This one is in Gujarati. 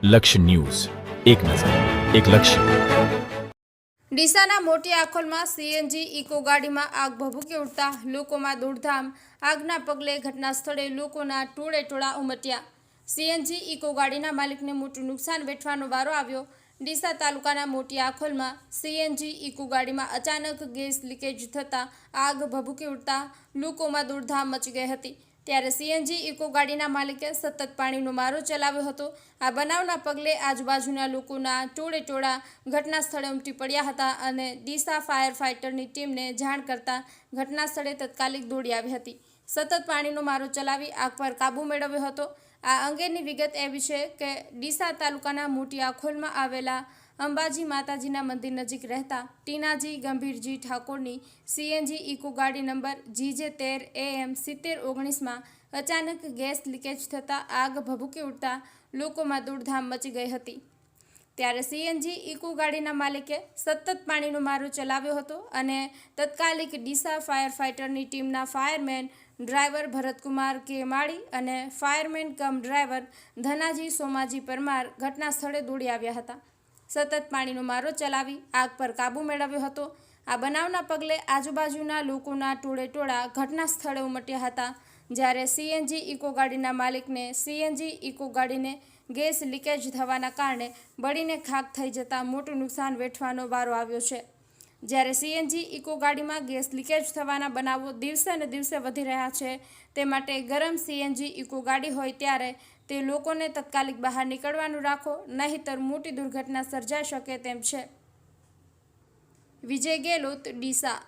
લક્ષ્ય ન્યૂઝ, એક નજર, એક લક્ષ્ય. ડીસાના મોટી આખોલમાં સીએનજી ઇકો ગાડીમાં આગ ભભૂકી ઉઠતા લોકોમાં દોડધામ. આગના પગલે ઘટના સ્થળે લોકોના ટોળેટોળા ઉમટ્યા. સીએનજી ઇકો ગાડીના માલિકને મોટું નુકસાન વેઠવાનો વારો આવ્યો. ડીસા તાલુકાના મોટી આખોલમાં સીએનજી ઇકો ગાડીમાં અચાનક ગેસ લીકેજ થતાં આગ ભભૂકી ઉઠતા લોકોમાં દોડધામ મચી ગઈ હતી. ત્યારે સીએનજી ઇકો ગાડીના માલિકે સતત પાણીનો મારો ચલાવ્યો હતો. આ બનાવના પગલે આજુબાજુના લોકોના ટોળેટોળા ઘટના સ્થળે ઉમટી પડ્યા હતા અને ડીસા ફાયર ફાઇટરની ટીમને જાણ કરતા ઘટના સ્થળે તાત્કાલિક દોડી આવી હતી. સતત પાણીનો મારો ચલાવી આગ પર કાબૂ મેળવ્યો હતો. આ અંગેની વિગત એવી છે કે ડીસા તાલુકાના મોટી આખોલમાં આવેલા અંબાજી માતાજીના મંદિર નજીક રહેતા ટીનાજી ગંભીરજી ઠાકોરની સીએનજી ઇકો ગાડી નંબર GJ13AM 7019માં અચાનક ગેસ લીકેજ થતાં આગ ભભૂકી ઉઠતા લોકોમાં દોડધામ મચી ગઈ હતી. ત્યારે સીએનજી ઇકો ગાડીના માલિકે સતત પાણીનો મારો ચલાવ્યો હતો અને તાત્કાલિક ડીસા ફાયર ફાઇટરની ટીમના ફાયરમેન ડ્રાઈવર ભરતકુમાર કે માળી અને ફાયરમેન કમ ડ્રાઈવર ધનાજી સોમાજી પરમાર ઘટના સ્થળે દોડી આવ્યા હતા. સતત પાણીનો મારો ચલાવી આગ પર કાબૂ મેળવ્યો હતો. આ બનાવના પગલે આજુબાજુના લોકોના ટોળેટોળા ઘટના સ્થળે ઉમટ્યા હતા. જ્યારે સીએનજી ઇકો ગાડીના માલિકને સીએનજી ઇકો ગાડીને ગેસ લીકેજ થવાના કારણે બળીને ખાક થઈ જતાં મોટું નુકસાન વેઠવાનો વારો આવ્યો છે. જ્યારે સીએનજી ઇકો ગાડીમાં ગેસ લીકેજ થવાના બનાવો દિવસે ને દિવસે વધી રહ્યા છે, તે માટે ગરમ સીએનજી ઇકો ગાડી હોય ત્યારે તે લોકોને તાત્કાલિક બહાર નીકળવાનું રાખો, નહીંતર મોટી દુર્ઘટના સર્જાઈ શકે તેમ છે. વિજય ગેલોત, ડીસા.